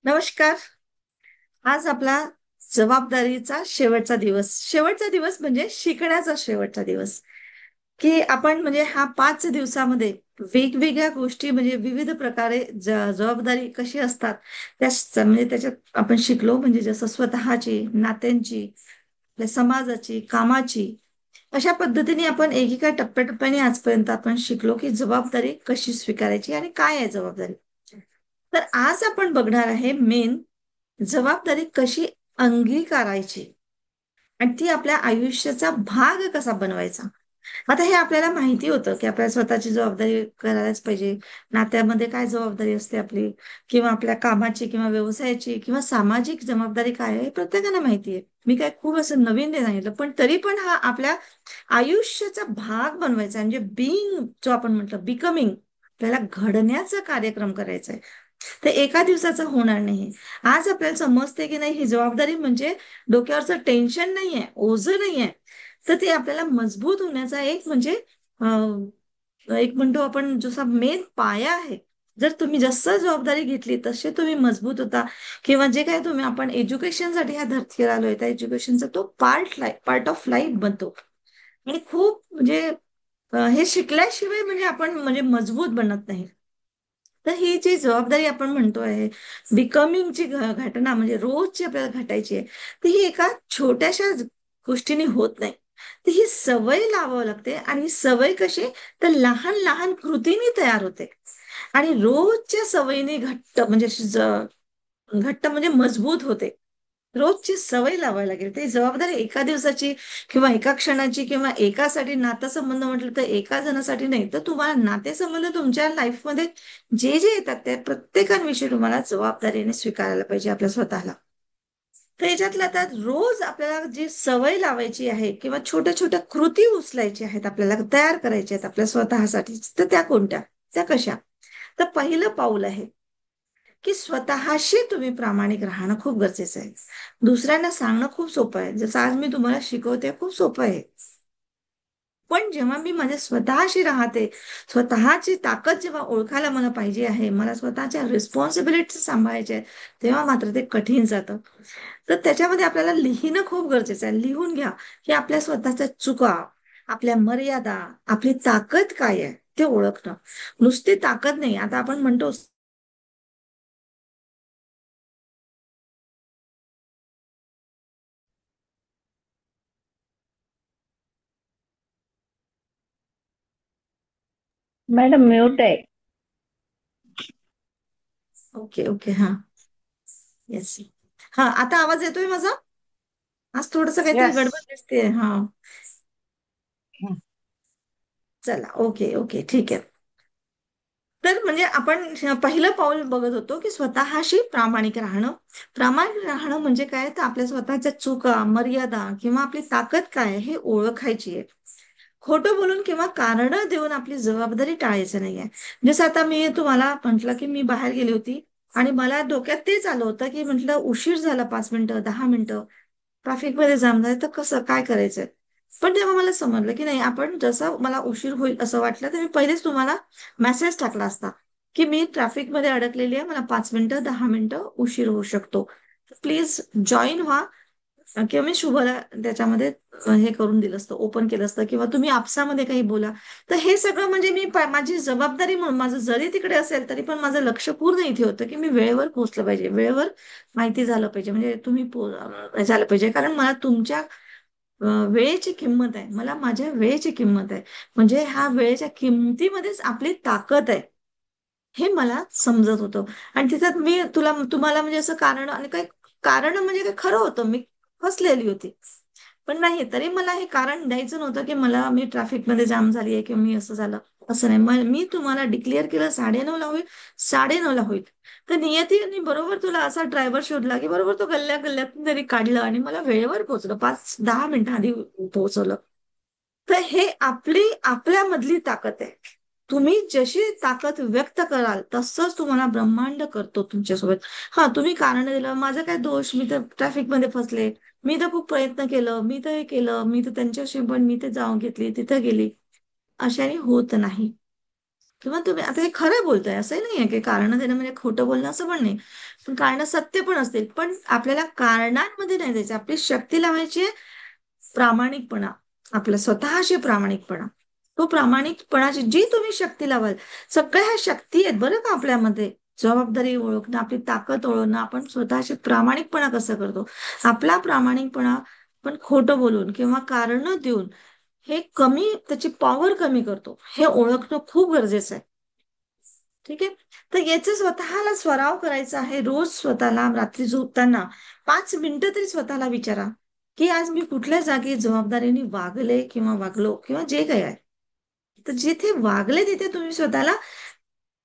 नमस्कार. आज आपला जबाबदारीचा शेवटचा दिवस म्हणजे शिकण्याचा शेवटचा दिवस. की आपण म्हणजे हा 5 दिवसामध्ये वेगवेगळ्या गोष्टी म्हणजे विविध प्रकारे जबाबदारी कशी असतात म्हणजे त्याच्यात आपण शिकलो म्हणजे जसं स्वतःची, नात्यांची, आपल्या समाजाची, कामाची, अशा पद्धतीने आपण एकेका टप्प्याटप्प्याने आजपर्यंत आपण शिकलो की जबाबदारी कशी स्वीकारायची आणि काय आहे जबाबदारी. तर आज आपण बघणार आहे मेन जबाबदारी कशी अंगीकारायची आणि ती आपल्या आयुष्याचा भाग कसा बनवायचा. आता हे आपल्याला माहिती होतं की आपल्याला स्वतःची जबाबदारी करायलाच पाहिजे. नात्यामध्ये काय जबाबदारी असते आपली, किंवा आपल्या कामाची किंवा व्यवसायाची किंवा सामाजिक जबाबदारी काय आहे हे प्रत्येकाला माहिती आहे. मी काय खूप असं नवीन नाही सांगितलं, पण तरी पण हा आपल्या आयुष्याचा भाग बनवायचा आहे. म्हणजे बिईंग जो आपण म्हटलं, बिकमिंग, आपल्याला घडण्याचा कार्यक्रम करायचा आहे. ते एका दिवसाचं होणार नाही. आज आपल्याला समजते की नाही, ही जबाबदारी म्हणजे डोक्यावरचं टेन्शन नाहीये, ओझं नाहीये. तर ते आपल्याला मजबूत होण्याचा एक म्हणजे एक म्हणतो आपण जसा मेन पाया आहे. जर तुम्ही जसं जबाबदारी घेतली तसे तुम्ही मजबूत होता, किंवा जे काही तुम्ही आपण एज्युकेशनसाठी ह्या धरतीवर आलोय त्या एज्युकेशनचा तो पार्ट ऑफ लाईफ बनतो. आणि खूप म्हणजे हे शिकल्याशिवाय म्हणजे आपण म्हणजे मजबूत बनत नाही. तर ही जी जबाबदारी आपण म्हणतो आहे, बिकमिंगची घटना म्हणजे रोजची आपल्याला घटायची आहे, ती ही एका छोट्याशा गोष्टीने होत नाही. ती ही सवय लावावं लागते, आणि ही सवय कशी, तर लहान लहान कृतीने तयार होते. आणि रोजच्या सवयीने घट्ट म्हणजे मजबूत होते. रोजची सवय लावायला लागेल. ती जबाबदारी एका दिवसाची किंवा एका क्षणाची किंवा एकासाठी नातेसंबंध म्हटलं तर एका जणासाठी नाही, तर तुम्हाला नातेसंबंध तुमच्या लाईफमध्ये जे जे येतात त्या प्रत्येकांविषयी तुम्हाला जबाबदारीने स्वीकारायला पाहिजे आपल्या स्वतःला. तर याच्यातल्या त्यात रोज आपल्याला जी सवय लावायची आहे किंवा छोट्या छोट्या कृती उचलायची आहेत, आपल्याला तयार करायच्या आहेत आपल्या स्वतःसाठी, तर त्या कोणत्या, त्या कशा. तर पहिलं पाऊल आहे की स्वतःशी तुम्ही प्रामाणिक राहणं खूप गरजेचं आहे. दुसऱ्यांना सांगणं खूप सोपं आहे, जसं आज मी तुम्हाला शिकवते खूप सोपं आहे. पण जेव्हा मी माझ्या स्वतःशी राहते, स्वतःची ताकद जेव्हा ओळखायला मला पाहिजे आहे, मला स्वतःच्या रिस्पॉन्सिबिलिटी सांभाळायच्या आहे, तेव्हा मात्र ते कठीण जातं. तर त्याच्यामध्ये आपल्याला लिहिणं खूप गरजेचं आहे. लिहून घ्या की आपल्या स्वतःच्या चुका, आपल्या मर्यादा, आपली ताकद काय आहे ते ओळखणं. नुसती ताकद नाही, आता आपण म्हणतो. मॅडम म्यूट आहे. ओके ओके, हा. येस. हा, आता आवाज येतोय माझा? आज थोडस काहीतरी यस. गडबड दिसते, हा. चला, ओके ओके, ठीक आहे. तर म्हणजे आपण पहिलं पाऊल बघत होतो की स्वतःशी प्रामाणिक राहणं. प्रामाणिक राहणं म्हणजे काय, तर आपल्या स्वतःच्या चुका, मर्यादा किंवा आपली ताकद काय आहे हे ओळखायची आहे. खोटं बोलून किंवा कारण देऊन आपली जबाबदारी टाळायचं नाहीये. जसं आता मी तुम्हाला म्हटलं की मी बाहेर गेली होती, आणि मला डोक्यात तेच आलं होतं की म्हटलं उशीर झाला, 5 मिनिटं, 10 मिनिटं ट्रॅफिकमध्ये जाम झालं, तर कसं काय करायचंय. पण तेव्हा मला समजलं की नाही, आपण जसं मला उशीर होईल असं वाटलं तर मी पहिलेच तुम्हाला मेसेज टाकला असता की मी ट्रॅफिकमध्ये अडकलेली आहे, मला 5 मिनिटं, 10 मिनिटं उशीर होऊ शकतो, प्लीज जॉईन व्हा. किंवा मी शुभला त्याच्यामध्ये हे करून दिलं असतं, ओपन केलं असतं, किंवा तुम्ही आपसामध्ये काही बोला. तर हे सगळं म्हणजे मी माझी जबाबदारी म्हणून, माझं जरी तिकडे असेल तरी पण माझं लक्ष पूर्ण इथे होतं की मी वेळेवर पोहोचलं पाहिजे, वेळेवर माहिती झालं पाहिजे, म्हणजे तुम्ही झालं पाहिजे. कारण मला तुमच्या वेळेची किंमत आहे, मला माझ्या वेळेची किंमत आहे. म्हणजे ह्या वेळेच्या किंमतीमध्येच आपली ताकद आहे, हे मला समजत होतं. आणि तिच्यात मी तुम्हाला म्हणजे असं कारण, आणि काही कारण म्हणजे काय, खरं होतं, मी फसलेली होती. पण नाही, तरी मला हे कारण द्यायचं नव्हतं की मी ट्रॅफिकमध्ये जाम झाली आहे किंवा मी असं झालं. असं नाही, मी तुम्हाला डिक्लेअर केलं 9:30 होईल, 9:30 होईल. तर नियतीने बरोबर तुला असा ड्रायव्हर शोधला की बरोबर तो गल्ल्या गल्ल्यातून तरी काढलं आणि मला वेळेवर पोहोचलं, 5-10 मिनिटं आधी पोहोचवलं. तर हे आपल्यामधली ताकद आहे. तुम्ही जशी ताकद व्यक्त कराल तसंच तुम्हाला ब्रह्मांड करतो तुमच्यासोबत. हा, तुम्ही कारण दिलं, माझा काय दोष, मी तर ट्रॅफिकमध्ये फसले, मी तर खूप प्रयत्न केलं, मी तर हे केलं, मी तर त्यांच्याशी पण मी ते जाऊन घेतली, तिथं गेली, अशाने होत नाही. किंवा तुम्ही आता हे खरं बोलताय असंही नाहीये की कारण देणं म्हणजे खोटं बोलणं असं पण नाही. पण कारण सत्य पण असतील, पण आपल्याला कारणांमध्ये नाही जायचं. आपली शक्ती लावायची आहे प्रामाणिकपणा, आपला स्वतःशी प्रामाणिकपणा. तो प्रामाणिकपणाची जी तुम्ही शक्ती लावाल, सगळ्या ह्या शक्ती आहेत बरं का आपल्यामध्ये. जबाबदारी ओळखणं, आपली ताकद ओळखणं, आपण स्वतःशी प्रामाणिकपणा कसं करतो, आपला प्रामाणिकपणा आपण खोटं बोलून किंवा कारण देऊन हे कमी, त्याची पॉवर कमी करतो, हे ओळखणं खूप गरजेचं आहे. ठीक आहे. तर याचे स्वतःला सराव करायचा आहे. रोज स्वतःला रात्री झोपताना 5 मिनिटं तरी स्वतःला विचारा की आज मी कुठल्या जागी जबाबदारीने वागले किंवा वागलो किंवा जे काही आहे. तर जिथे वागले तिथे तुम्ही स्वतःला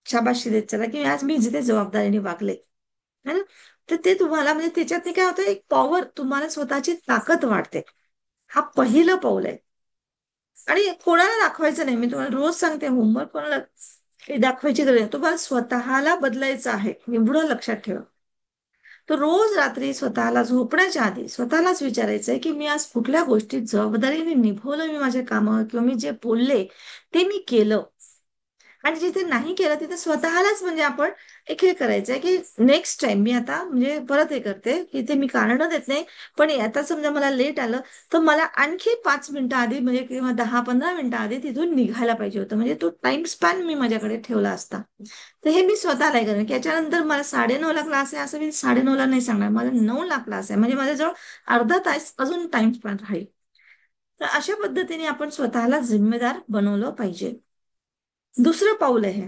शाबासकी देत चला की आज मी जिथे जबाबदारीने वागले, है ना. तर ते तुम्हाला म्हणजे त्याच्यात काय होतं, एक पॉवर, तुम्हाला स्वतःची ताकद वाढते. हा पहिलं पाऊल आहे. आणि कोणाला दाखवायचं नाही, मी तुम्हाला रोज सांगते, होमवर्क कोणाला काही दाखवायची गरज नाही. तुम्हाला स्वतःला बदलायचं आहे, एवढं लक्षात ठेवा. तर रोज रात्री स्वतःला झोपण्याच्या आधी स्वतःलाच विचारायचंय की मी आज कुठल्या गोष्टी जबाबदारीने निभवलं, मी माझे कामं किंवा मी जे बोलले ते मी केलं. आणि जिथे नाही केलं तिथे स्वतःलाच म्हणजे आपण एक हे करायचंय की नेक्स्ट टाइम मी आता म्हणजे परत हे करते की ते मी कारण देत नाही. पण आता समजा मला लेट आलं, तर मला आणखी 5 मिनिटं आधी म्हणजे किंवा 10-15 मिनिटं आधी तिथून निघायला पाहिजे होतं, म्हणजे तो टाइम स्पॅन मी माझ्याकडे ठेवला असता. तर हे मी स्वतःला हे करेन की याच्यानंतर मला 9:30ला क्लास आहे असं मी 9:30ला नाही सांगणार, माझा 9ला क्लास आहे, म्हणजे माझ्याजवळ अर्धा तास अजून टाइम स्पॅन राहील. तर अशा पद्धतीने आपण स्वतःला जिम्मेदार बनवलं पाहिजे. दुसरं पाऊल आहे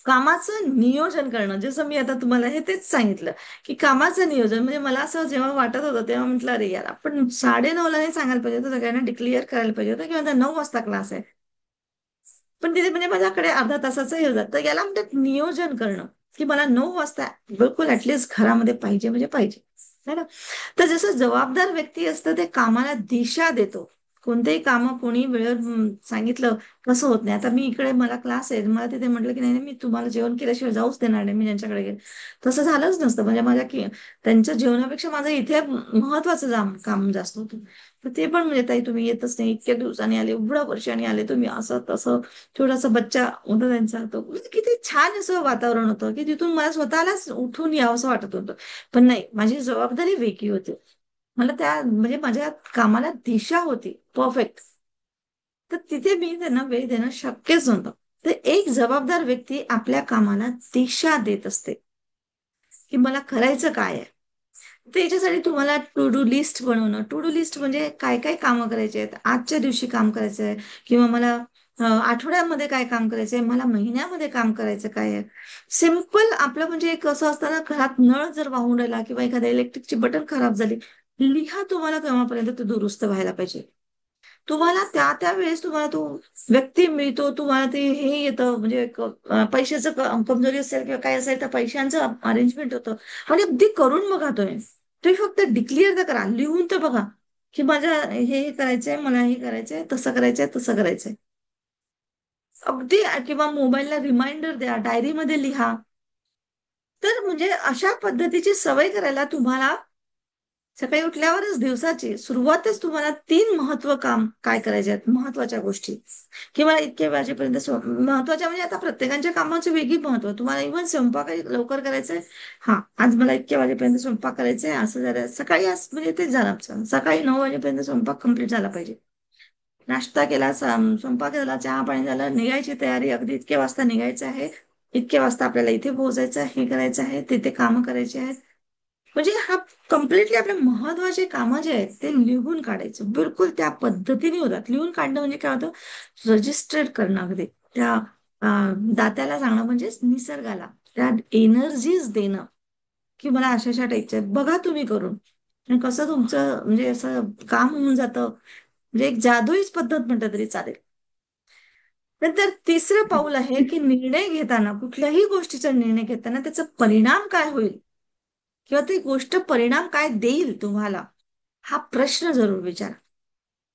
कामाचं नियोजन करणं. जसं मी आता तुम्हाला हे तेच सांगितलं की कामाचं नियोजन म्हणजे मला असं जेव्हा वाटत होतं तेव्हा म्हटलं अरे यार, आपण 9:30ला नाही सांगायला पाहिजे होतं, सगळ्यांना डिक्लेअर करायला पाहिजे होतं किंवा 9 वाजता क्लास आहे. पण तिथे म्हणजे माझ्याकडे अर्धा तासाचं हे होतं. तर याला म्हणतात नियोजन करणं, की मला 9 वाजता बिलकुल ऍटलिस्ट घरामध्ये पाहिजे म्हणजे पाहिजे, है ना. तर जसं जबाबदार व्यक्ती असतं ते कामाला दिशा देतो. कोणतेही काम कोणी वेळेवर सांगितलं कसं होत नाही. आता मी इकडे मला क्लास आहे, मला तिथे म्हटलं की नाही नाही, मी तुम्हाला जेवण केल्याशिवाय जाऊच देणार नाही, मी ज्यांच्याकडे गेले तसं झालंच नसतं. म्हणजे माझ्या की त्यांच्या जेवणापेक्षा माझं इथे महत्वाचं काम जास्त होतं. तर ते पण म्हणजे ताई तुम्ही येतच नाही, इतक्या दिवसांनी आले, एवढ्या वर्षांनी आले तुम्ही, असं तसं. थोडासा बच्चा होता त्यांचा, तो म्हणजे किती छान असं वातावरण होतं की तिथून मला स्वतःलाच उठून यावंसं वाटत होतं. पण नाही, माझी जबाबदारी वेगळी होती. मला त्या म्हणजे माझ्या कामाला दिशा होती परफेक्ट. तर तिथे मी त्यांना वेळ देणं शक्यच नव्हतं. तर एक जबाबदार व्यक्ती आपल्या कामाला दिशा देत असते की मला करायचं काय आहे. तर याच्यासाठी तुम्हाला टू डू लिस्ट बनवणं. टू डू लिस्ट म्हणजे काय काय कामं करायचे आहेत, आजच्या दिवशी काम करायचं आहे किंवा मला आठवड्यामध्ये काय काम करायचंय, मला महिन्यामध्ये काम करायचं काय आहे. सिम्पल आपलं म्हणजे एक असं असताना, घरात नळ जर वाहून राहिला किंवा एखाद्या इलेक्ट्रिकची बटन खराब झाली, लिहा तुम्हाला केव्हापर्यंत ते दुरुस्त व्हायला पाहिजे. तुम्हाला त्या त्या वेळेस तुम्हाला तो व्यक्ती मिळतो, तुम्हाला ते हे येतं म्हणजे पैशाचं कमजोरी असेल किंवा काय असेल तर पैशांचं अरेंजमेंट होतं. आणि अगदी करून बघा तुम्ही. तुम्ही फक्त डिक्लेअर तर करा, लिहून तर बघा की माझ्या हे हे करायचंय, मला हे करायचंय, तसं करायचंय, तसं करायचंय. अगदी किंवा मोबाईलला रिमाइंडर द्या, डायरीमध्ये लिहा. तर म्हणजे अशा पद्धतीची सवय करायला तुम्हाला सकाळी उठल्यावरच दिवसाची सुरुवातच तुम्हाला 3 काम काय करायचे आहेत, महत्वाच्या गोष्टी किंवा इतक्या वाजेपर्यंत महत्वाच्या म्हणजे आता प्रत्येकाच्या कामाची वेगळी महत्व. तुम्हाला इव्हन स्वयंपाक लवकर करायचंय, हा आज मला इतक्या वाजेपर्यंत स्वयंपाक करायचंय, असं जरा सकाळी आज म्हणजे तेच झालं आमचं, सकाळी 9 वाजेपर्यंत स्वयंपाक कम्प्लीट झाला पाहिजे. नाश्ता केला, स्वयंपाक झाला, चहा पाणी झालं, निघायची तयारी, अगदी इतक्या वाजता निघायचं आहे, इतक्या वाजता आपल्याला इथे पोहोचायचं आहे, हे करायचं आहे, तिथे कामं करायची आहेत. म्हणजे हा कम्प्लिटली आपले महत्वाचे कामं जे आहेत ते लिहून काढायचं. बिलकुल त्या पद्धतीने होतात. लिहून काढणं म्हणजे काय होतं, रजिस्टर्ड करणं अगदी त्या दात्याला सांगणं, म्हणजे निसर्गाला त्या एनर्जीज देणं की मला अशा अशा टाईपच्या आहेत. बघा तुम्ही करून आणि कसं तुमचं म्हणजे असं काम होऊन जातं. म्हणजे एक जादुईच पद्धत म्हटलं तरी चालेल. नंतर तिसरं पाऊल आहे की निर्णय घेताना, कुठल्याही गोष्टीचा निर्णय घेताना त्याचा परिणाम काय होईल किंवा ती गोष्ट परिणाम काय देईल तुम्हाला, हा प्रश्न जरूर विचारा.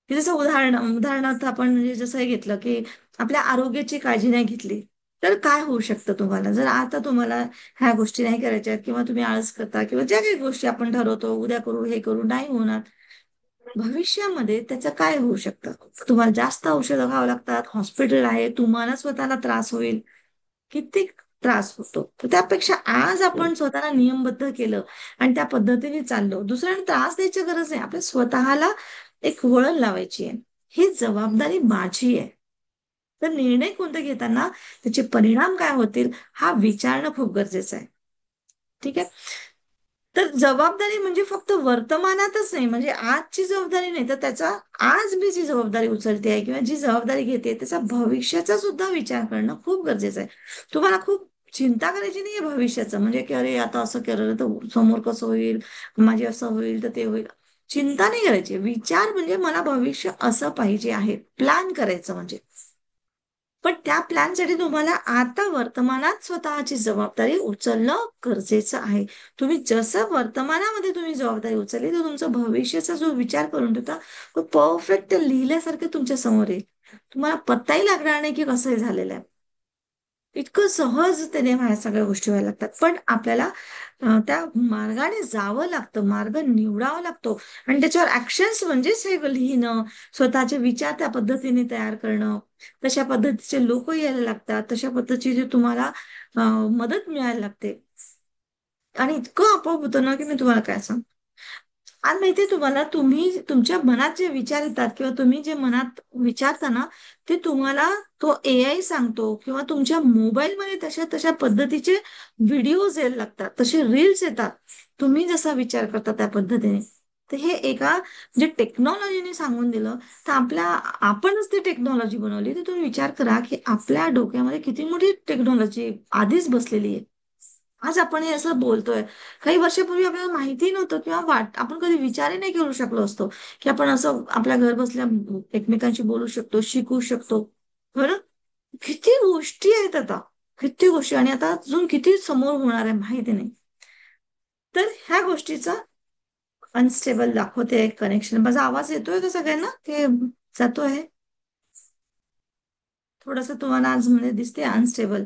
की जसं उदाहरणार्थ आपण म्हणजे जसं हे घेतलं की आपल्या आरोग्याची काळजी नाही घेतली तर काय होऊ शकतं तुम्हाला, जर आता तुम्हाला ह्या गोष्टी नाही करायच्या आहेत किंवा तुम्ही आळस करता किंवा ज्या काही गोष्टी आपण ठरवतो उद्या करू हे करू नाही होणार, भविष्यामध्ये त्याचं काय होऊ शकतं? तुम्हाला जास्त औषधं खावं लागतात, हॉस्पिटल आहे, तुम्हाला स्वतःला त्रास होईल, किती त्रास होतो. तर त्यापेक्षा आज आपण स्वतःला नियमबद्ध केलं आणि त्या पद्धतीने चाललो, दुसऱ्यांना त्रास द्यायची गरज नाही, आपल्या स्वतःला एक वळण लावायची आहे. ही जबाबदारी माझी आहे. तर निर्णय कोणते घेताना त्याचे परिणाम काय होतील हा विचारणं खूप गरजेचं आहे. ठीक आहे. तर जबाबदारी म्हणजे फक्त वर्तमानातच नाही, म्हणजे आजची जबाबदारी नाही, तर त्याचा आज मी जी जबाबदारी उचलते आहे किंवा जी जबाबदारी घेते त्याचा भविष्याचा सुद्धा विचार करणं खूप गरजेचं आहे. तुम्हाला खूप चिंता करायची नाहीये भविष्याचं, म्हणजे की अरे आता असं केलं तर समोर कसं होईल, माझे असं होईल तर ते होईल. चिंता नाही करायची. विचार म्हणजे मला भविष्य असं पाहिजे आहे, प्लॅन करायचं म्हणजे. पण त्या प्लॅनसाठी तुम्हाला आता वर्तमानात स्वतःची जबाबदारी उचलणं गरजेचं आहे. तुम्ही जसं वर्तमानामध्ये तुम्ही जबाबदारी उचलली तर तुमचा भविष्याचा जो विचार करून ठेवता तो परफेक्ट लिहिल्यासारखं तुमच्या समोर येईल. तुम्हाला पत्ताही लागणार नाही की कसं हे झालेलं आहे. इतकं सहजतेने ह्या सगळ्या गोष्टी व्हायला लागतात. पण आपल्याला त्या मार्गाने जावं लागतं, मार्ग निवडावा लागतो आणि त्याच्यावर ऍक्शन्स म्हणजेच हे लिहिणं, स्वतःचे विचार त्या पद्धतीने तयार करणं, तशा पद्धतीचे लोक यायला लागतात, तशा पद्धतीची तुम्हाला मदत मिळायला लागते आणि इतकं आपोआप होतं ना की मी तुम्हाला काय सांगू. आज माहितीये तुम्हाला, तुम्ही तुमच्या मनात जे विचार येतात किंवा तुम्ही जे मनात विचारता ना, ते तुम्हाला तो एआय सांगतो किंवा तुमच्या मोबाईलमध्ये तशा तशा पद्धतीचे व्हिडिओज यायला लागतात, तसे रील्स येतात. तुम्ही जसा विचार करता त्या पद्धतीने. तर हे एका जे टेक्नॉलॉजीने सांगून दिलं, तर आपणच ती टेक्नॉलॉजी बनवली. तर तुम्ही विचार करा की आपल्या डोक्यामध्ये किती मोठी टेक्नॉलॉजी आधीच बसलेली आहे. आज आपण हे असं बोलतोय. काही वर्षापूर्वी आपल्याला माहिती नव्हतं किंवा आपण कधी विचारही नाही करू शकलो असतो की आपण असं आपल्या घर बसल्या एकमेकांशी बोलू शकतो, शिकू शकतो. बरं, किती गोष्टी आहेत आता, किती गोष्टी, आणि आता अजून किती समोर होणार आहे माहिती नाही. तर ह्या गोष्टीचा अनस्टेबल दाखवते कनेक्शन. माझा आवाज येतोय का सगळ्यांना, ते जातो आहे? थोडस तुम्हाला आज म्हणजे दिसते अनस्टेबल.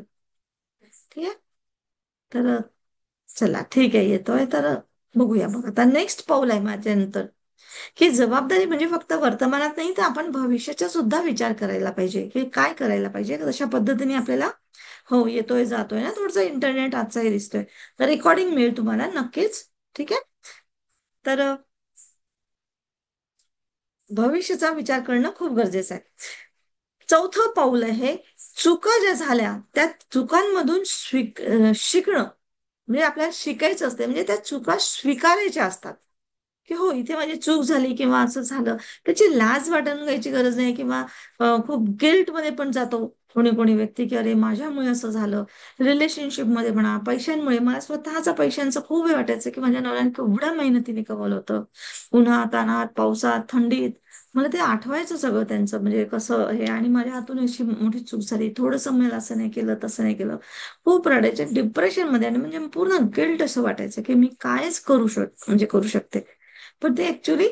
ठीक आहे. तर चला ठीक आहे, येतोय तर बघूया. बघ आता नेक्स्ट पाऊल आहे माझ्यानंतर, की जबाबदारी म्हणजे फक्त वर्तमानात नाही तर आपण भविष्याचा सुद्धा विचार करायला पाहिजे की काय करायला पाहिजे तशा पद्धतीने आपल्याला. हो, येतोय जातोय ना थोडंसं, इंटरनेट आजचाही दिसतोय. तर रेकॉर्डिंग मिळेल तुम्हाला नक्कीच. ठीक आहे. तर भविष्याचा विचार करणं खूप गरजेचं आहे. चौथं पाऊल आहे, चुका ज्या झाल्या त्या चुकांमधून शिकणं. म्हणजे आपल्याला शिकायचं असते, म्हणजे त्या चुका स्वीकारायच्या असतात. की हो, इथे माझी चूक झाली किंवा असं झालं, त्याची लाज वाटून घ्यायची गरज नाही किंवा खूप गिल्ट मध्ये पण जातो कोणी कोणी व्यक्ती की अरे माझ्यामुळे असं झालं. रिलेशनशिप मध्ये म्हणा, पैशांमुळे मला स्वतःचा पैशांचं खूप हे वाटायचं की माझ्या नवऱ्याने केवढ्या मेहनतीने कमवलं होतं, उन्हात तानात पावसात थंडीत. मला ते आठवायचं सगळं त्यांचं, म्हणजे कसं हे, आणि माझ्या हातून अशी मोठी चूक झाली, थोडंसं मला असं नाही केलं तसं नाही केलं. खूप रडायचे डिप्रेशन मध्ये, आणि म्हणजे पूर्ण गिल्ट असं वाटायचं की मी कायच करू शकते. पण ते ऍक्च्युली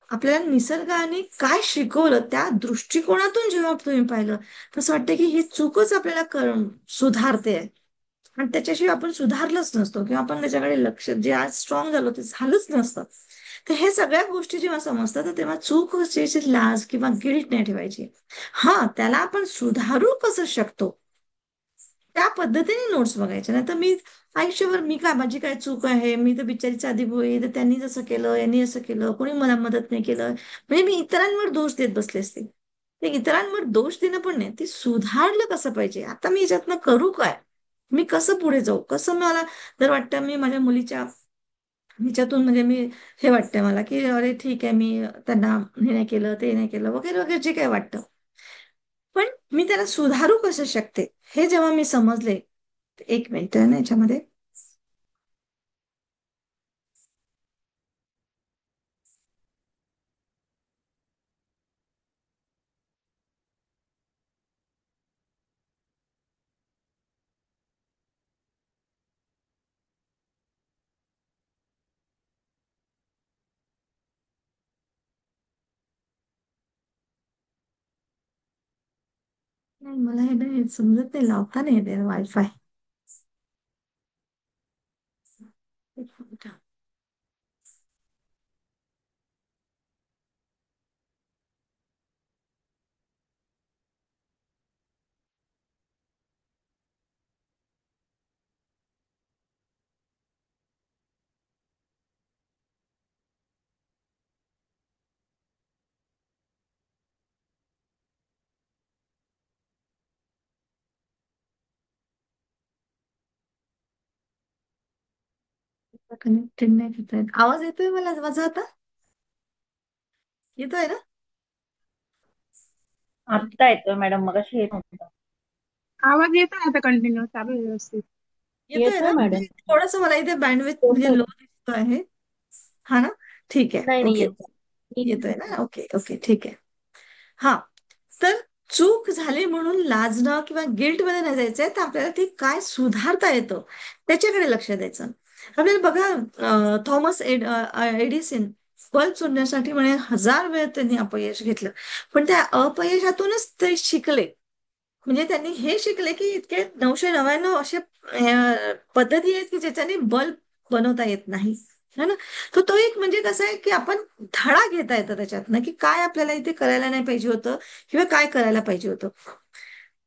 आपल्याला निसर्गाने काय शिकवलं त्या दृष्टिकोनातून जेव्हा तुम्ही पाहिलं, तसं वाटतं की ही चूकच आपल्याला सुधारते आहे. आणि त्याच्याशिवाय आपण सुधारलंच नसतो किंवा आपण त्याच्याकडे लक्ष, जे आज स्ट्रॉंग झालो ते झालंच नसतं. तर हे सगळ्या गोष्टी जेव्हा समजतात तर तेव्हा चूक लाज किंवा गिल्ट नाही ठेवायची. हा, त्याला आपण सुधारू कसं शकतो त्या पद्धतीने नोट्स बघायचे. नाही तर मी आयुष्यभर मी काय, माझी काय चूक आहे, मी तर बिचारीची आधी बोई, तर त्यांनी जसं केलं, यांनी असं केलं, कोणी मला मदत नाही केलं, म्हणजे मी इतरांवर दोष देत बसले असते. ते इतरांवर दोष देणं पण नाही, ती सुधारलं कसं पाहिजे, आता मी याच्यातनं करू काय, मी कसं पुढे जाऊ, कसं मला. जर वाटतं मी माझ्या मुलीच्या ह्याच्यातून म्हणजे मी, हे वाटतंय मला की अरे ठीक आहे, मी त्यांना हे नाही केलं, ते नाही केलं, वगैरे वगैरे जे काय वाटतं, पण मी त्याला सुधारू कसं शकते हे जेव्हा मी समजले. एक मिनिट आहे ना याच्यामध्ये. नाही, मला हे नाही समजत, नाही लावता नाही येते वायफाय. एक मिनिट. कनेक्टेड नाही करता येत. आवाज येतोय मला माझा आता? येतोय ना? आत्ता येतोय मॅडम, मगाशी येत नव्हता. आवाज येतो ना आता, कंटिन्यू चालू आहे व्यवस्थित. येतोय येतोय ना? मॅडम. थोडस मला इथे बँडविथ म्हणजे येतोय. लो दिसतो आहे. हा ना? ठीक आहे. नाही नाही ओके. येतोय. नीट येतोय येतोय. ना? ओके ओके, ठीक आहे. हा. तर चूक झाली म्हणून लाजणं किंवा गिल्टमध्ये नाही जायचंय, तर आपल्याला ती काय सुधारता येतं त्याच्याकडे लक्ष द्यायचं. आपल्याला बघा, एडिसन बल्ब शोधण्यासाठी म्हणे 1000 वेळ त्यांनी अपयश घेतलं, पण त्या अपयशातूनच ते शिकले. म्हणजे त्यांनी हे शिकले की इतके 999 असे पद्धती आहेत की ज्याच्याने बल्ब बनवता येत नाही. है ना? तर तो एक म्हणजे कसं आहे की आपण धडा घेता येतं त्याच्यातनं, की काय आपल्याला इथे करायला नाही पाहिजे होतं किंवा काय करायला पाहिजे होतं.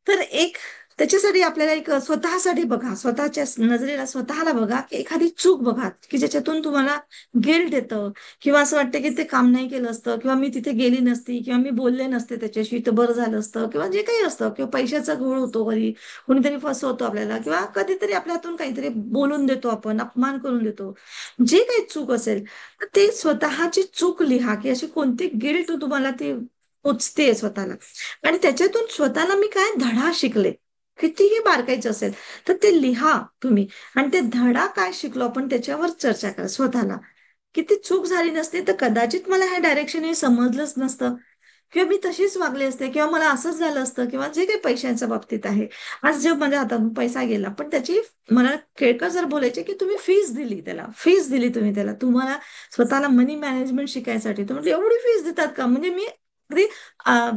तर एक त्याच्यासाठी आपल्याला एक स्वतःसाठी बघा, स्वतःच्या नजरेला स्वतःला बघा, की एखादी चूक बघा की ज्याच्यातून तुम्हाला गिल्ट येतं किंवा असं वाटतं की ते काम नाही केलं असतं किंवा मी तिथे गेली नसती किंवा मी बोलले नसते त्याच्याशी तर बरं झालं असतं किंवा जे काही असतं किंवा पैशाचा घोळ होतो कधी, कुणीतरी फसवतो आपल्याला किंवा कधीतरी आपल्या हातून काहीतरी बोलून देतो, आपण अपमान करून देतो. जे काही चूक असेल तर ते स्वतःची चूक लिहा, की अशी कोणती गिल्ट तुम्हाला ती पोचते स्वतःला, आणि त्याच्यातून स्वतःला मी काय धडा शिकले, कितीही बारकायचं असेल तर ते लिहा तुम्ही. आणि ते धडा काय शिकलो आपण त्याच्यावर चर्चा करा स्वतःला. किती चूक झाली नसते तर कदाचित मला ह्या डायरेक्शन हे समजलंच नसतं किंवा मी तशीच वागले असते किंवा मला असंच झालं असतं किंवा जे काही पैशांच्या बाबतीत आहे. आज जे माझ्या हातातून पैसा गेला, पण त्याची मला केळकर सर बोलायचे की तुम्ही फीस दिली, त्याला फीस दिली तुम्ही त्याला, तुम्हाला स्वतःला मनी मॅनेजमेंट शिकायसाठी. तर म्हणजे एवढी फीस देतात का? म्हणजे मी अगदी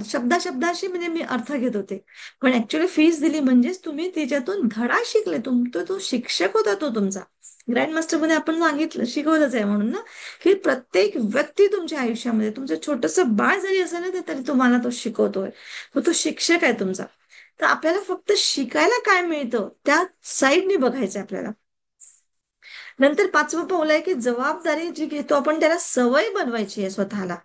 शब्दाशी म्हणजे मी अर्थ घेत होते, पण ऍक्च्युअली फीस दिली म्हणजेच तुम्ही त्याच्यातून धडा शिकले. तो शिक्षक होता तो तुमचा. ग्रँड मास्टर मध्ये आपण सांगितलं, शिकवलंच आहे म्हणून ना, की प्रत्येक व्यक्ती तुमच्या आयुष्यामध्ये तुमचं छोटस बाळ जरी असेल ना तरी तुम्हाला तो शिकवतोय, तो शिक्षक आहे तुमचा. तर आपल्याला फक्त शिकायला काय मिळतं त्या साईडनी बघायचं आपल्याला. नंतर 5वं पाऊल आहे की जबाबदारी जी घेतो आपण त्याला सवय बनवायची आहे स्वतःला,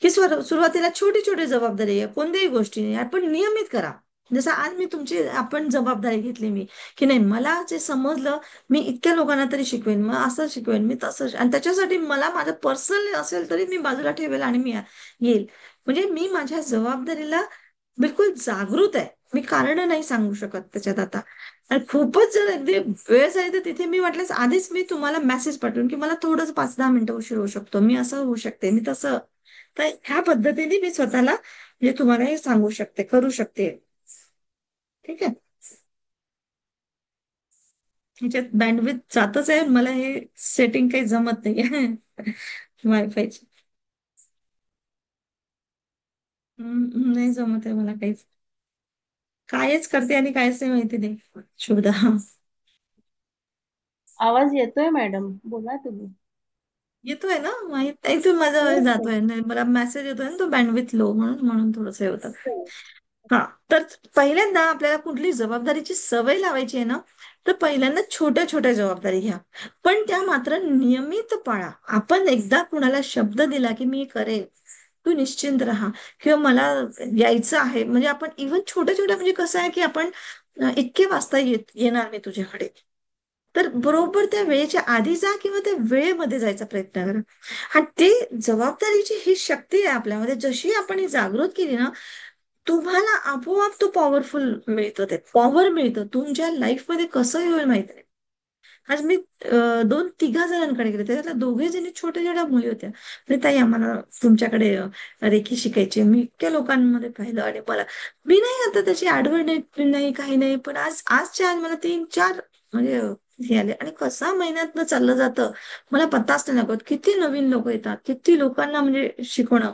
की सुरुवातीला छोटी छोटी जबाबदारी आहे कोणत्याही गोष्टी आपण नियमित करा. जसं आज मी तुमची आपण जबाबदारी घेतली, मी की नाही मला जे समजलं मी इतक्या लोकांना तरी शिकवेन, मग असं शिकवेन मी तसं, आणि त्याच्यासाठी मला माझं पर्सनल असेल तरी मी बाजूला ठेवेल आणि मी येईल. म्हणजे मी माझ्या जबाबदारीला बिलकुल जागृत आहे. मी कारण नाही सांगू शकत त्याच्यात आता. आणि खूपच जर अगदी वेळ झाली तर तिथे मी वाटल्यास आधीच मी तुम्हाला मेसेज पाठवून की मला थोडंच 5-10 मिनिटं उशीर होऊ शकतो, मी असं होऊ शकते, मी तसं. तर ह्या पद्धतीने मी स्वतःला म्हणजे तुम्हाला हे सांगू शकते, करू शकते. ठीक आहे. ह्याच्यात बँडविथ जातच आहे, मला हे सेटिंग काही जमत नाही वायफायची. नाही जमत आहे मला काहीच. कायच करते आणि कायच नाही माहिती नाही. शुभदा. आवाज येतोय मॅडम, बोला तुम्ही. येतोय ना? माहित नाही, तो माझा हो हो. जातोय नाही, मला मेसेज येतोय ना तो बँडविथ लो म्हणून म्हणून थोडंसं हे होतं. हो. हा. तर पहिल्यांदा आपल्याला कुठली जबाबदारीची सवय लावायची आहे ना, तर पहिल्यांदा छोट्या छोट्या जबाबदारी घ्या, पण त्या मात्र नियमित पाळा. आपण एकदा कुणाला शब्द दिला की मी करेल, तू निश्चिंत राहा, किंवा मला यायचं आहे, म्हणजे आपण इव्हन छोट्या छोट्या म्हणजे कसं आहे की आपण इतके वाजता येणार मी तुझ्याकडे, तर बरोबर त्या वेळेच्या आधी जा किंवा त्या वेळेमध्ये जायचा प्रयत्न करा. आणि ते जबाबदारीची ही शक्ती आहे आपल्यामध्ये, जशी आपण ही जागृत केली ना, तुम्हाला आपोआप तो पॉवरफुल मिळतं, ते पॉवर मिळतं तुमच्या लाईफमध्ये. कसं होईल माहिती नाही. आज मी 2-3 जणांकडे गेले, त्याच्यातल्या दोघे जणी छोट्या छोट्या मुली होत्या. म्हणजे ताई आम्हाला तुमच्याकडे रेखी शिकायची. मी इतक्या लोकांमध्ये पाहिलं आणि मला, मी नाही आता त्याची आडवड नाही काही नाही, पण आजच्या आज मला 3-4 म्हणजे हे आले. आणि कसा महिन्यातनं चाललं जातं मला पत्ताच नाही लागत. किती नवीन लोक येतात, किती लोकांना म्हणजे शिकवणं.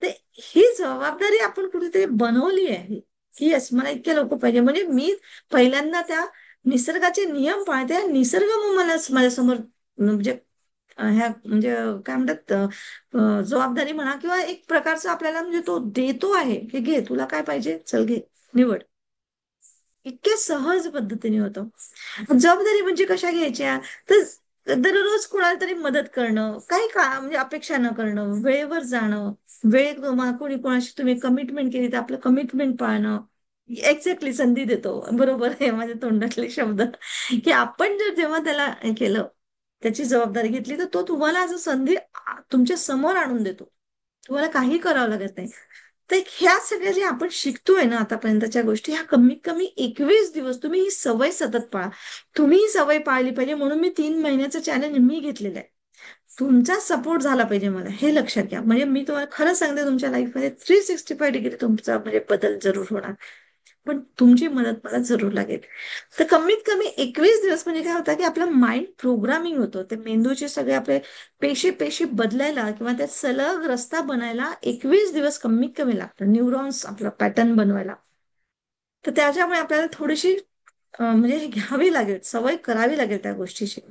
ते ही जबाबदारी आपण कुठेतरी बनवली आहे की यस मला इतके लोक पाहिजे. म्हणजे मी पहिल्यांदा त्या निसर्गाचे नियम पाळते, निसर्ग मग मला माझ्यासमोर म्हणजे ह्या म्हणजे काय म्हणतात जबाबदारी म्हणा किंवा एक प्रकारचा आपल्याला म्हणजे तो देतो आहे की घे तुला काय पाहिजे, चल घे, निवड. इतक्या सहज पद्धतीने होतं. जबाबदारी म्हणजे कशा घ्यायच्या, तर दररोज कुणाला तरी मदत करणं, काही का म्हणजे अपेक्षा न करणं, वेळेवर जाणं, वेळ कोणी कोणाशी तुम्ही कमिटमेंट केली तर आपलं कमिटमेंट पाळणं. एक्झॅक्टली संधी देतो, बरोबर आहे माझ्या तोंडातले शब्द, की आपण जर जेव्हा त्याला हे केलं त्याची जबाबदारी घेतली तर तो तुम्हाला आज संधी तुमच्या समोर आणून देतो. तुम्हाला काही करावं लागत नाही. तर ह्या सगळ्या जे आपण शिकतोय ना आतापर्यंतच्या गोष्टी, ह्या कमीत कमी 21 दिवस तुम्ही ही सवय सतत पाळा. तुम्ही ही सवय पाळली पाहिजे म्हणून मी 3 महिन्याचं चॅलेंज मी घेतलेलं आहे. तुमचा सपोर्ट झाला पाहिजे मला, हे लक्षात घ्या. म्हणजे मी तुम्हाला खरं सांगते, तुमच्या लाईफमध्ये 365 डिग्री तुमचा म्हणजे बदल जरूर होणार. पण तुमची मदत मला जरूर लागेल. तर कमीत कमी 21 दिवस म्हणजे काय होतं की आपलं माइंड प्रोग्रामिंग होतं. ते मेंदूचे सगळे आपले पेशी पेशी बदलायला किंवा त्या सलग रस्ता बनायला 21 दिवस कमीत कमी लागतात, न्यूरॉन्स आपला पॅटर्न बनवायला. तर त्याच्यामुळे आपल्याला थोडीशी म्हणजे हे घ्यावी लागेल, सवय करावी लागेल त्या गोष्टीची.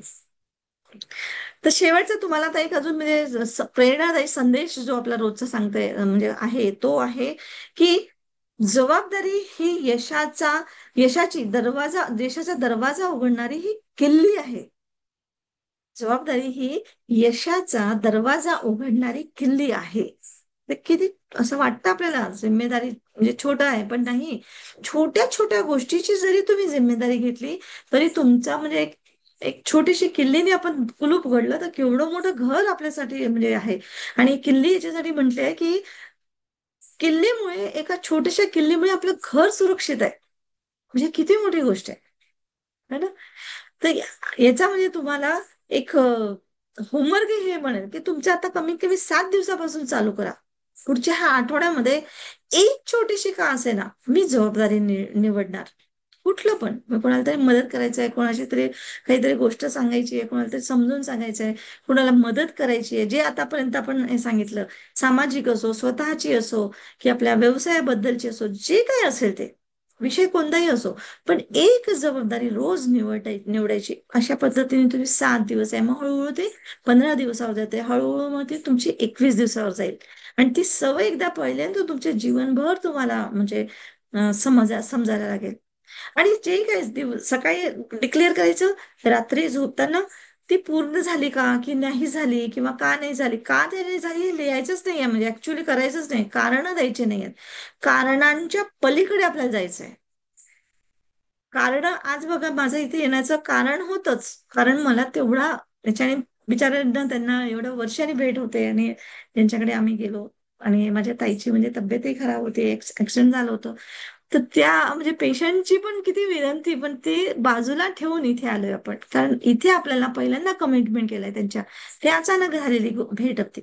तर शेवटचा तुम्हाला आता एक अजून म्हणजे प्रेरणादायी संदेश जो आपला रोजचा सांगते म्हणजे आहे तो आहे की जबाबदारी ही यशाची दरवाजा देशाचा दरवाजा उघडणारी ही किल्ली आहे. जबाबदारी ही यशाचा दरवाजा उघडणारी किल्ली आहे. ते किती असं वाटतं आपल्याला जिम्मेदारी म्हणजे छोटं आहे, पण नाही. छोट्या छोट्या गोष्टीची जरी तुम्ही जिम्मेदारी घेतली तरी तुमचा म्हणजे एक एक छोटीशी किल्लीने आपण कुलूप उघडलं तर केवढं मोठं घर आपल्यासाठी म्हणजे आहे. आणि किल्ली याच्यासाठी म्हटली आहे की किल्लीमुळे एका छोट्याशा किल्लीमुळे आपलं घर सुरक्षित आहे. म्हणजे किती मोठी गोष्ट आहे, है ना? तर याचा म्हणजे तुम्हाला एक होमवर्क हे म्हणेल की तुमच्या आता कमीत कमी 7 दिवसापासून चालू करा. पुढच्या ह्या आठवड्यामध्ये एक छोटीशी का असे ना मी जबाबदारी निवडणार. कुठलं पण, मग कोणाला तरी मदत करायचं आहे, कोणाची तरी काहीतरी गोष्ट सांगायची आहे, कोणाला तरी समजून सांगायचं आहे, कोणाला मदत करायची आहे. जे आतापर्यंत आपण हे सांगितलं, सामाजिक असो, स्वतःची असो, की आपल्या व्यवसायाबद्दलची असो, जे काही असेल ते विषय कोणताही असो, पण एक जबाबदारी रोज निवडायची. अशा पद्धतीने तुम्ही 7 दिवस आहे, मग हळूहळू ते 15 दिवसावर जाते, हळूहळू मग ती तुमची 21 दिवसावर जाईल. आणि ती सवय एकदा पहिल्यांदा तुमच्या जीवनभर तुम्हाला म्हणजे समजायला लागेल. आणि जे काही दिवस सकाळी डिक्लेअर करायचं, रात्री झोपताना ती पूर्ण झाली का की नाही झाली, किंवा का नाही झाली, का ते नाही झाली हे लिहायचंच नाहीये. म्हणजे ऍक्च्युली करायचंच नाही, कारण द्यायचे नाहीयेत. कारणांच्या पलीकडे आपल्याला जायचंय. कारण आज बघा माझं इथे येण्याचं कारण होतच, कारण मला तेवढा त्याच्याने बिचाऱ्यांना त्यांना एवढ्या वर्षांनी भेट होते आणि त्यांच्याकडे आम्ही गेलो. आणि माझ्या ताईची म्हणजे तब्येतही खराब होती, ऍक्सिडेंट झालं होतं. तर त्या म्हणजे पेशंटची पण किती विनंती, पण ते बाजूला ठेवून इथे आलोय आपण, कारण इथे आपल्याला पहिल्यांदा कमिटमेंट केलंय त्यांच्या. ते अचानक झालेली भेट होती.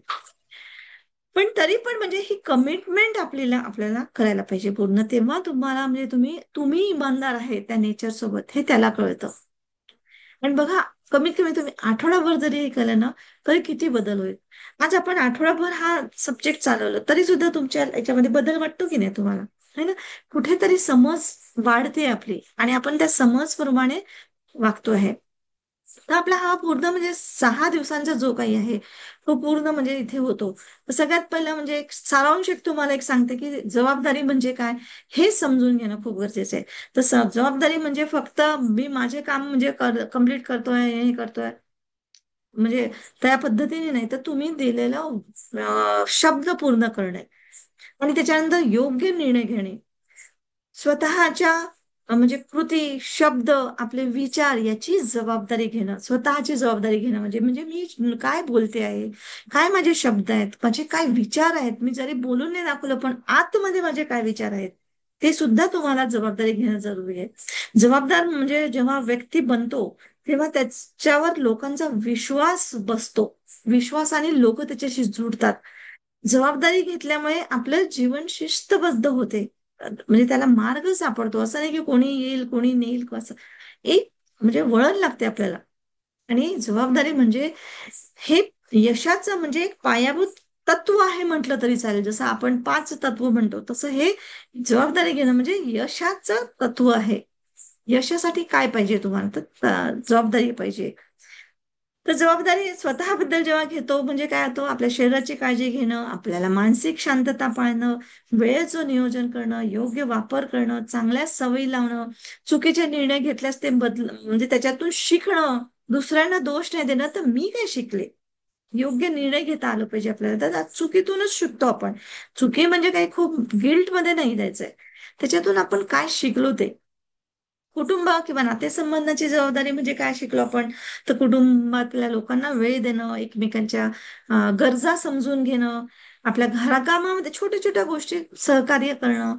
पण तरी पण म्हणजे ही कमिटमेंट आपल्याला आपल्याला करायला पाहिजे पूर्ण. तेव्हा तुम्हाला म्हणजे तुम्ही तुम्ही इमानदार आहे त्या नेचर सोबत हे त्याला कळतं. आणि बघा, कमीत कमी तुम्ही आठवडाभर जरी हे केलं ना तरी किती बदल होईल. आज आपण आठवडाभर हा सब्जेक्ट चालवलं तरी सुद्धा तुमच्या याच्यामध्ये बदल वाटतो की नाही तुम्हाला, है ना? कुठेतरी समज वाढते आपली आणि आपण त्या समजप्रमाणे वागतो आहे. तर आपला हा पूर्ण म्हणजे 6 दिवसांचा जो काही आहे तो पूर्ण म्हणजे इथे होतो. तर सगळ्यात पहिला म्हणजे एक सारांश एक तुम्हाला एक सांगते की जबाबदारी म्हणजे काय हे समजून घेणं खूप गरजेचं आहे. तर जबाबदारी म्हणजे फक्त मी माझे काम म्हणजे कम्प्लीट करतोय, हे करतोय म्हणजे त्या पद्धतीने नाही, तर तुम्ही दिलेला शब्द पूर्ण करणे आणि त्याच्यानंतर योग्य निर्णय घेणे. स्वतःच्या म्हणजे कृती, शब्द, आपले विचार याची जबाबदारी घेणं, स्वतःची जबाबदारी घेणं म्हणजे म्हणजे मी काय बोलते आहे, काय माझे शब्द आहेत, माझे काय विचार आहेत. मी जरी बोलून नाही दाखवलं पण आतमध्ये माझे काय विचार आहेत ते सुद्धा तुम्हाला जबाबदारी घेणं जरुरी आहे. जबाबदार म्हणजे जेव्हा व्यक्ती बनतो तेव्हा त्याच्यावर लोकांचा विश्वास बसतो. विश्वासाने लोक त्याच्याशी जुडतात. जबाबदारी घेतल्यामुळे आपलं जीवन शिस्तबद्ध होते. म्हणजे त्याला मार्ग सापडतो. असं नाही की कोणी येईल कोणी नेईल असं. एक म्हणजे वळण लागते आपल्याला. आणि जबाबदारी म्हणजे हे यशाचं म्हणजे एक पायाभूत तत्व आहे म्हटलं तरी चालेल. जसं आपण 5 तत्व म्हणतो तसं हे जबाबदारी घेणं म्हणजे यशाचं तत्व आहे. यशासाठी काय पाहिजे तुम्हाला, तर जबाबदारी पाहिजे. तर जबाबदारी स्वतःबद्दल जेव्हा घेतो म्हणजे काय होतं, आपल्या शरीराची काळजी घेणं, आपल्याला मानसिक शांतता पाळणं, वेळेचं नियोजन करणं, योग्य वापर करणं, चांगल्या सवयी लावणं, चुकीचे निर्णय घेतल्यास ते म्हणजे त्याच्यातून शिकणं, दुसऱ्यांना दोष नाही देणं, तर मी काय शिकले, योग्य निर्णय घेता आलं पाहिजे आपल्याला. तर आज चुकीतूनच शिकतो आपण. चुकी म्हणजे काही खूप गिल्ट मध्ये नाही द्यायचंय, त्याच्यातून आपण काय शिकलो ते. कुटुंब किंवा नातेसंबंधाची जबाबदारी म्हणजे काय शिकलो आपण? तर कुटुंबातल्या लोकांना वेळ देणं, एकमेकांच्या गरजा समजून घेणं, आपल्या घराकामामध्ये छोट्या छोट्या गोष्टी सहकार्य करणं,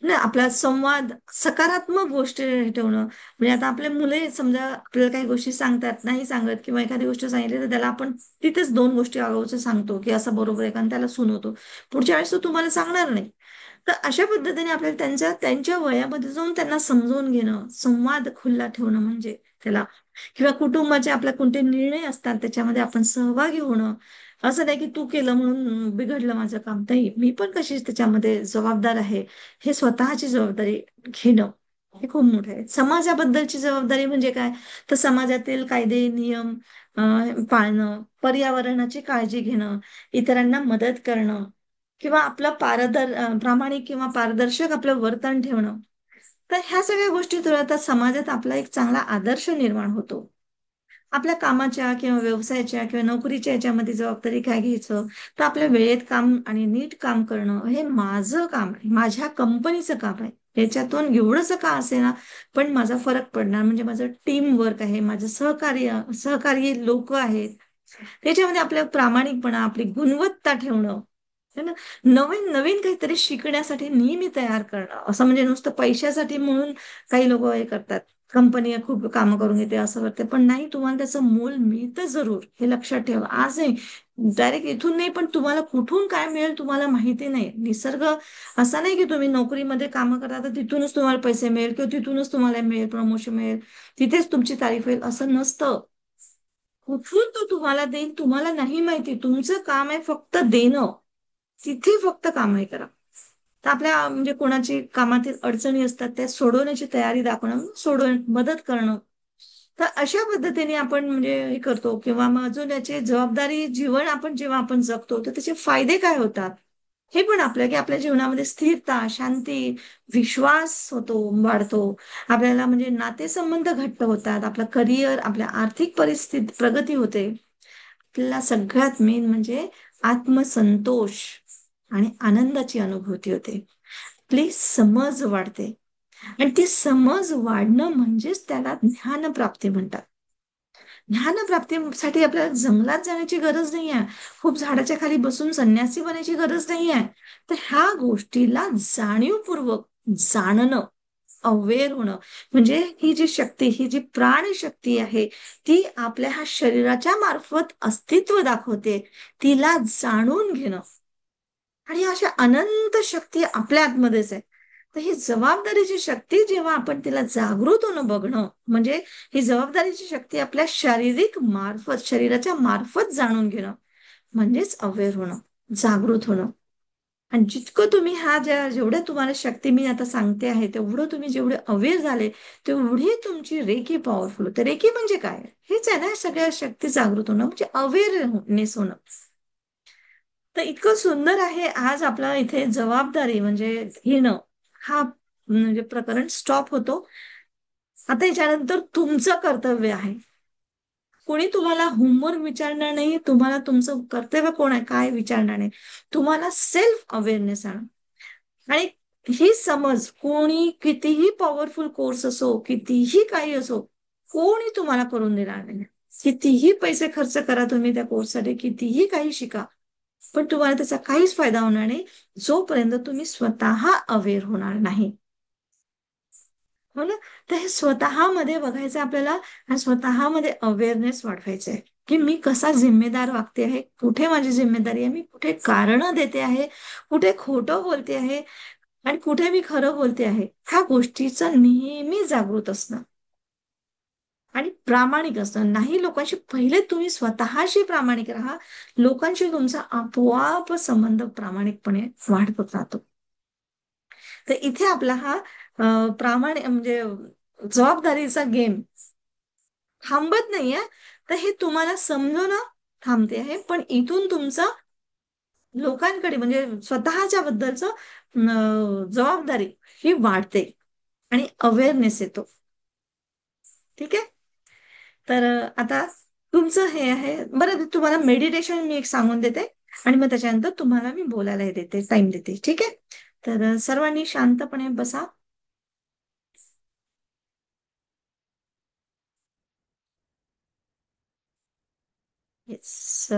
ना आपला संवाद सकारात्मक गोष्टी ठेवणं. म्हणजे आता आपले मुले समजा आपल्याला काही गोष्टी सांगतात, नाही सांगत किंवा एखादी गोष्ट सांगितली तर त्याला आपण तिथेच दोन गोष्टी अगोदर सांगतो की असं बरोबर आहे, कारण त्याला सुनवतो. पुढच्या वेळेस तो तुम्हाला सांगणार नाही. तर अशा पद्धतीने आपल्याला त्यांच्या त्यांच्या वयामध्ये जाऊन त्यांना समजून घेणं, संवाद खुल्ला ठेवणं म्हणजे त्याला, किंवा कुटुंबाचे आपल्या कोणते निर्णय असतात त्याच्यामध्ये आपण सहभागी होणं. असं नाही की तू केलं म्हणून बिघडलं माझं काम, नाही, मी पण कशी त्याच्यामध्ये जबाबदार आहे, हे स्वतःची जबाबदारी घेणं हे खूप मोठं आहे. समाजाबद्दलची जबाबदारी म्हणजे काय? तर समाजातील कायदे नियम पाळणं, पर्यावरणाची काळजी घेणं, इतरांना मदत करणं, किंवा आपलं प्रामाणिक किंवा पारदर्शक आपलं वर्तन ठेवणं. तर ह्या सगळ्या गोष्टी आता समाजात आपला एक चांगला आदर्श निर्माण होतो. आपल्या कामाच्या किंवा व्यवसायाच्या किंवा नोकरीच्या याच्यामध्ये जबाबदारी काय घ्यायचं, तर आपल्या वेळेत काम आणि नीट काम करणं हे माझं काम आहे, माझ्या कंपनीचं काम आहे. याच्यातून एवढंच का असेना, पण माझा फरक पडणार म्हणजे माझं टीम वर्क आहे, माझं सहकारी लोक आहेत. त्याच्यामध्ये आपल्या प्रामाणिकपणा, आपली गुणवत्ता ठेवणं, है ना, नवीन नवीन काहीतरी शिकण्यासाठी नेहमी तयार करणं. असं म्हणजे नुसतं पैशासाठी म्हणून काही लोक हे करतात, कंपनी खूप कामं करून घेते असं करते, पण नाही, तुम्हाला त्याचं मोल मिळतं जरूर, हे लक्षात ठेवा. आज नाही, डायरेक्ट इथून नाही, पण तुम्हाला कुठून काय मिळेल तुम्हाला माहिती नाही. निसर्ग असा नाही की तुम्ही नोकरीमध्ये कामं करता तर तिथूनच तुम्हाला पैसे मिळेल किंवा तिथूनच तुम्हाला मिळेल, प्रमोशन मिळेल, तिथेच तुमची तारीफ होईल, असं नसतं. कुठून तो तुम्हाला देईल तुम्हाला नाही माहिती. तुमचं काम आहे फक्त देणं, तिथे फक्त कामही करा. तर आपल्या म्हणजे कोणाची कामातील अडचणी असतात त्या सोडवण्याची तयारी दाखवणं, मदत करणं. तर अशा पद्धतीने आपण म्हणजे हे करतो. किंवा मग अजून याची जबाबदारी जीवन आपण जेव्हा आपण जगतो तर त्याचे फायदे काय होतात हे पण आपल्या, की आपल्या जीवनामध्ये स्थिरता, शांती, विश्वास वाढतो. आपल्याला म्हणजे नातेसंबंध घट्ट होतात, आपलं करिअर, आपल्या आर्थिक परिस्थिती प्रगती होते. आपल्याला सगळ्यात मेन म्हणजे आत्मसंतोष आणि आनंदाची अनुभूती होते. आपली समज वाढते, आणि ती समज वाढणं म्हणजेच त्याला ज्ञानप्राप्ती म्हणतात. ज्ञानप्राप्तीसाठी आपल्याला जंगलात जाण्याची गरज नाही आहे, खूप झाडाच्या खाली बसून संन्यासी बनायची गरज नाही आहे. तर ह्या गोष्टीला जाणीवपूर्वक जाणणं, अवेअर होणं, म्हणजे ही जी शक्ती, ही जी प्राणशक्ती आहे, ती आपल्या ह्या शरीराच्या मार्फत अस्तित्व दाखवते, तिला जाणून घेणं. आणि अशा अनंत शक्ती आपल्या आतमध्येच आहे. तर ही जबाबदारीची शक्ती जेव्हा आपण तिला जागृत होणं बघणं, म्हणजे ही जबाबदारीची शक्ती आपल्या शरीराच्या मार्फत जाणून घेणं, म्हणजेच अवेअर होणं, जागृत होणं. आणि जितकं तुम्ही जेवढ्या तुम्हाला शक्ती मी आता सांगते आहे, तेवढं तुम्ही जेवढे अवेअर झाले, तेवढी तुमची रेकी पॉवरफुल होते. रेकी म्हणजे काय? हेच आहे ना, सगळ्या शक्ती जागृत होणं म्हणजे अवेअरनेस होणं. तर इतकं सुंदर आहे आज आपला इथे जबाबदारी म्हणजे घेणं हा म्हणजे प्रकरण स्टॉप होतो. आता याच्यानंतर तुमचं कर्तव्य आहे. कोणी तुम्हाला होमवर्क विचारणार नाही, तुम्हाला तुमचं कर्तव्य कोण आहे काय विचारणार नाही. तुम्हाला सेल्फ अवेअरनेस आणा. आणि ही समज कोणी कितीही पॉवरफुल कोर्स असो, कितीही काही असो, कोणी तुम्हाला करून देणार नाही. कितीही पैसे खर्च करा तुम्ही त्या कोर्ससाठी, कितीही काही शिका, पण तुम्हाला त्याचा काहीच फायदा होणार नाही जोपर्यंत तुम्ही स्वतः अवेअर होणार नाही. हो ना? तर हे स्वतःमध्ये बघायचं आपल्याला, आणि स्वतःमध्ये अवेअरनेस वाढवायचं आहे की मी कसा जिम्मेदार वागते आहे, कुठे माझी जिम्मेदारी आहे, मी कुठे कारणं देते आहे, कुठे खोटं बोलते आहे, आणि कुठे मी खरं बोलते आहे. ह्या गोष्टीचं नेहमी जागृत असणं आणि प्रामाणिक असणं. नाही, लोकांशी पहिले तुम्ही स्वतःशी प्रामाणिक राहा, लोकांशी तुमचा आपोआप संबंध प्रामाणिकपणे वाढत राहतो. तर इथे आपला हा प्रामाणिक म्हणजे जबाबदारीचा गेम थांबत नाहीये. तर हे तुम्हाला समजून थांबते आहे, पण इथून तुमचं लोकांकडे म्हणजे स्वतःच्या बद्दलचं जबाबदारी ही वाढते आणि अवेअरनेस येतो. ठीक आहे. तर आता तुमचं हे आहे बरं. तुम्हाला मेडिटेशन मी एक सांगून देते, आणि मग त्याच्यानंतर तुम्हाला मी बोलायला देते, टाइम देते. ठीक आहे. तर सर्वांनी शांतपणे बसा. येस.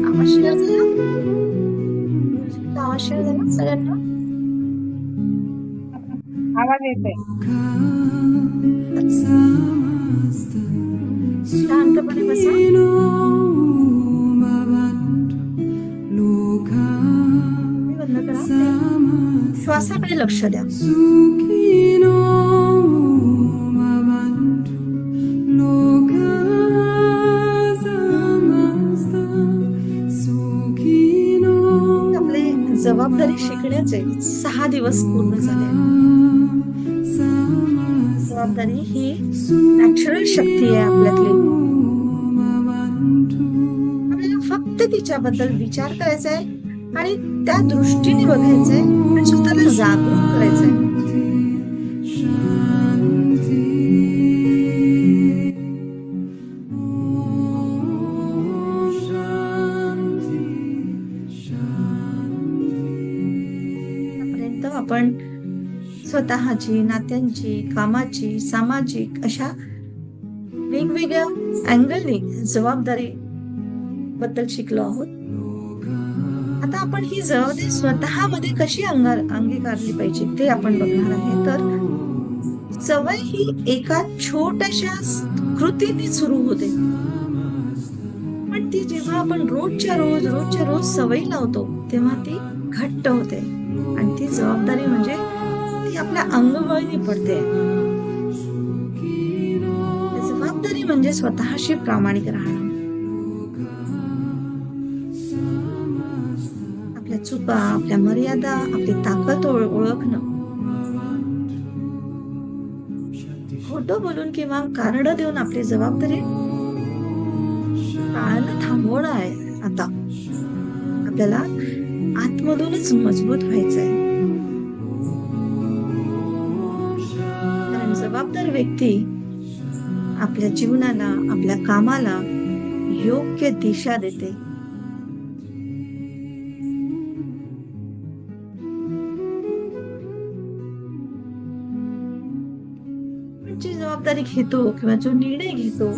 आवाज शेअर झाला. आवाज शेअर झाला सगळ्यांना. आवाज येतोय. शांतपणे बसा. बंद करा. श्वासाकडे लक्ष द्या. आपले जबाबदारी शिकण्याचे 6 दिवस पूर्ण झाले. जबाबदारी ही नॅचरल शक्ती आहे आपल्यातली. आपल्याला फक्त तिच्याबद्दल विचार करायचा आहे आणि त्या दृष्टीने बघायचंय आणि स्वतःला जागरूक करायचंय. आतापर्यंत आपण स्वतःची, नात्यांची, कामाची, सामाजिक अशा वेगवेगळ्या अँगलने जबाबदारी बद्दल शिकलो आहोत. आता आपण ही जबाबदारी स्वतःमध्ये कशी अंगीकारली पाहिजे ते आपण बघणार आहे. तर सवय ही एका छोट्याशा कृतीने सुरू होते, पण ती जेव्हा आपण रोजच्या रोज सवयी लावतो तेव्हा ती घट्ट होते आणि ती जबाबदारी म्हणजे ती आपल्या अंगवळणी पडते. जबाबदारी म्हणजे स्वतःशी प्रामाणिक राहणं, आपल्या चुका, आपल्या मर्यादा, आपली ताकद ओळखणं. खोटं बोलून किंवा कारण देऊन आपली जबाबदारी टाळणं थांबवणं आहे. आता आपल्याला आतमधूनच मजबूत व्हायचंय, कारण जबाबदार व्यक्ती आपल्या जीवनाला, आपल्या कामाला योग्य दिशा देते. जी जबाबदारी घेतो किंवा जो निर्णय घेतो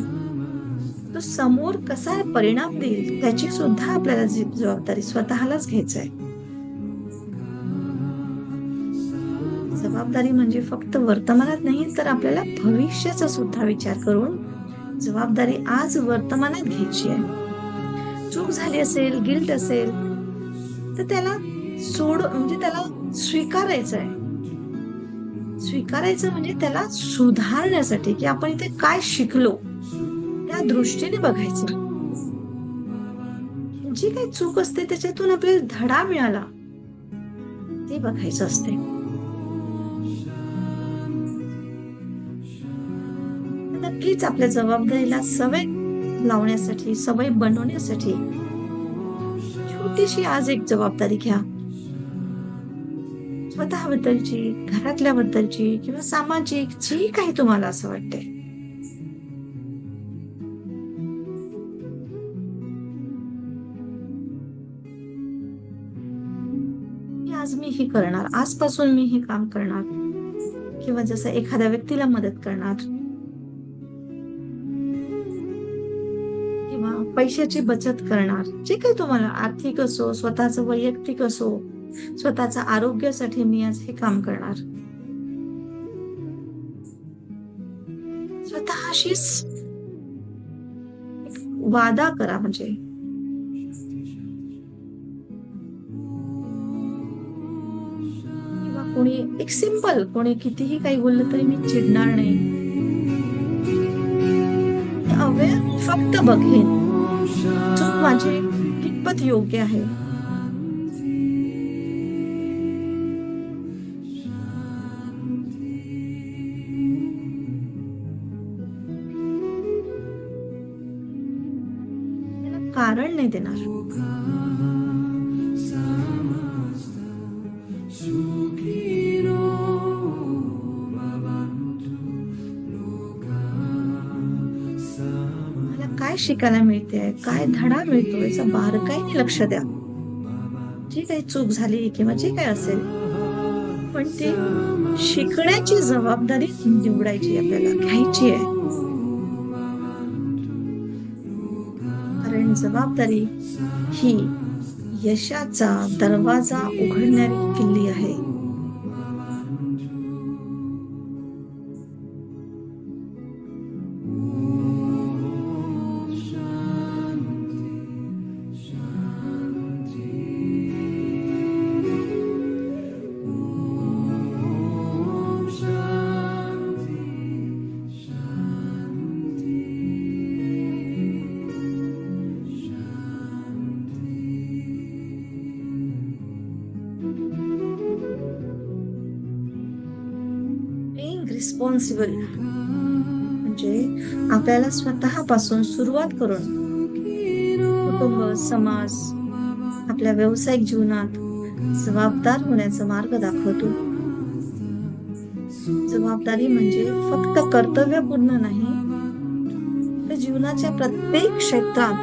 तो समोर कसा परिणाम देईल त्याची सुद्धा आपल्याला जबाबदारी स्वतःलाच घ्यायचंय. जबाबदारी म्हणजे फक्त वर्तमानात नाही तर आपल्याला भविष्याचा सुद्धा विचार करून जबाबदारी आज वर्तमानात घ्यायची आहे. चूक झाली असेल, गिल्ट असेल तर त्याला म्हणजे त्याला स्वीकारायचं आहे. स्वीकारायचं म्हणजे त्याला सुधारण्यासाठी की आपण इथे काय शिकलो त्या दृष्टीने बघायचं. जी काही चूक असते त्याच्यातून आपल्याला धडा मिळाला ते बघायचं असते. नक्कीच आपल्या जबाबदारीला सवय लावण्यासाठी, सवय बनवण्यासाठी छोटीशी आज एक जबाबदारी घ्या. स्वतःबद्दलची, घरातल्याबद्दलची किंवा सामाजिक, जी काही तुम्हाला असं वाटते. आज मी हे करणार, आजपासून मी हे काम करणार, किंवा जसं एखाद्या व्यक्तीला मदत करणार, किंवा पैशाची बचत करणार. जे काही तुम्हाला आर्थिक असो, स्वतःचं वैयक्तिक असो, स्वतःच्या आरोग्यासाठी मी आज हे काम करणार. स्वतःशीच वादा करा. म्हणजे किंवा कोणी एक सिंपल, कोणी कितीही काही बोललं तरी मी चिडणार नाही. अवेअर फक्त बघेन चूक माझी कितपत योग्य आहे. कारण नाही देणार. मला काय शिकायला मिळते, काय धडा मिळतो याचा बारकाईने लक्ष द्या. जी काही चूक झाली किंवा जे काही असेल, पण ते शिकण्याची जबाबदारी निवडायची, आपल्याला घ्यायची आहे. कारण जबाबदारी ही यशाचा दरवाजा उघडणारी किल्ली आहे. रिस्पॉन्सिबल म्हणजे आपल्याला स्वतःपासून सुरुवात करून कुटुंब, समाज, आपल्या व्यावसायिक जीवनात जबाबदार होण्याचा मार्ग दाखवतो. जबाबदारी म्हणजे फक्त कर्तव्यपूर्ण नाही, तर जीवनाच्या प्रत्येक क्षेत्रात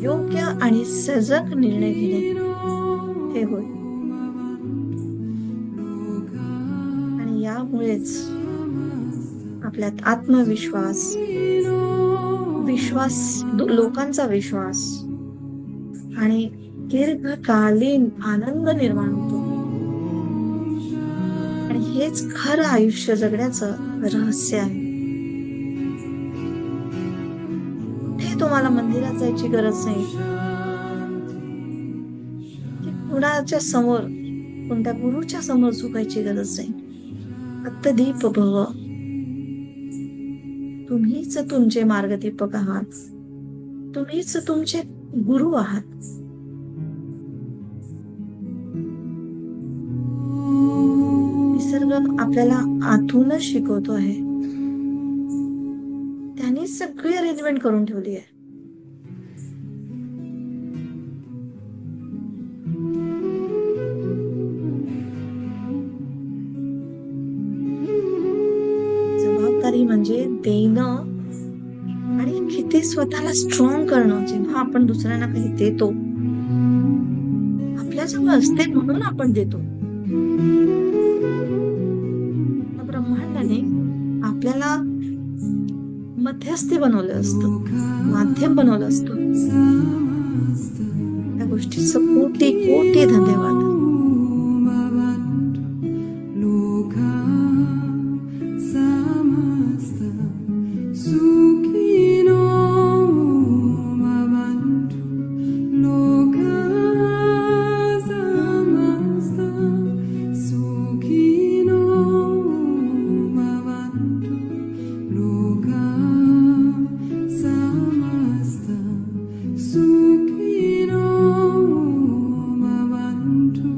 योग्य आणि सजग निर्णय घेणे हे होय. आणि यामुळेच आपल्यात आत्मविश्वास, लोकांचा विश्वास आणि दीर्घकालीन आनंद निर्माण होतो. आणि हेच खरं आयुष्य जगण्याचं रहस्य आहे. कुठे तुम्हाला मंदिरात जायची गरज नाही, कुणाच्या समोर, कोणत्या गुरुच्या समोर झुकायची गरज नाही. फक्त दीप भव, तुम्हीच तुमचे मार्गदीपक आहात, तुम्हीच तुमचे गुरु आहात. निसर्ग आपल्याला आतूनच शिकवतो आहे. त्यांनी सगळी अरेंजमेंट करून ठेवली आहे. जबाबदारी म्हणजे देणं आणि किती स्वतःला स्ट्रॉंग करणं. जेव्हा आपण दुसऱ्यांना काही देतो, आपल्याजवळ असते म्हणून आपण देतो. ब्रह्मांडाने आपल्याला मध्यस्थी बनवलं असतं, माध्यम बनवलं असतं. त्या गोष्टीचं कोटी कोटी धन्यवाद. Sukhino bhavantu.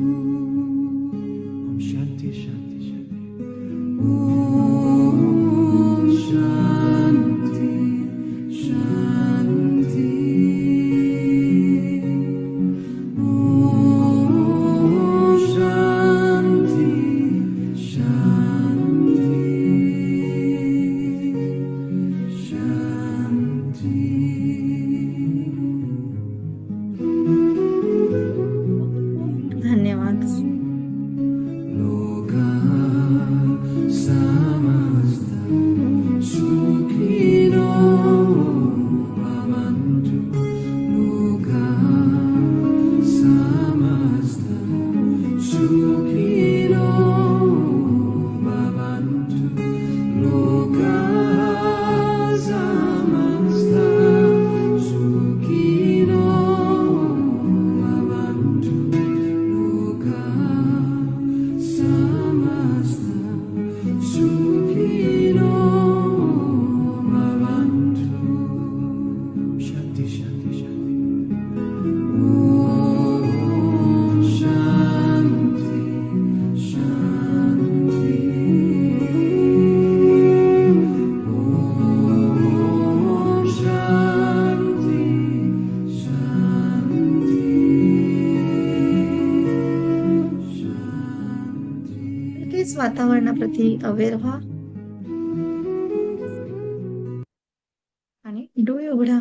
त्याप्रती अवेअर व्हा आणि डोळे उघडा.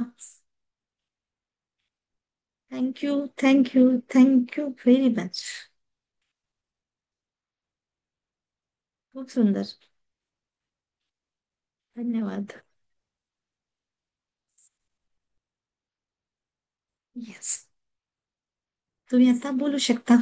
Thank you, thank you, thank you very much. खूप सुंदर. धन्यवाद. येस, तुम्ही आता बोलू शकता.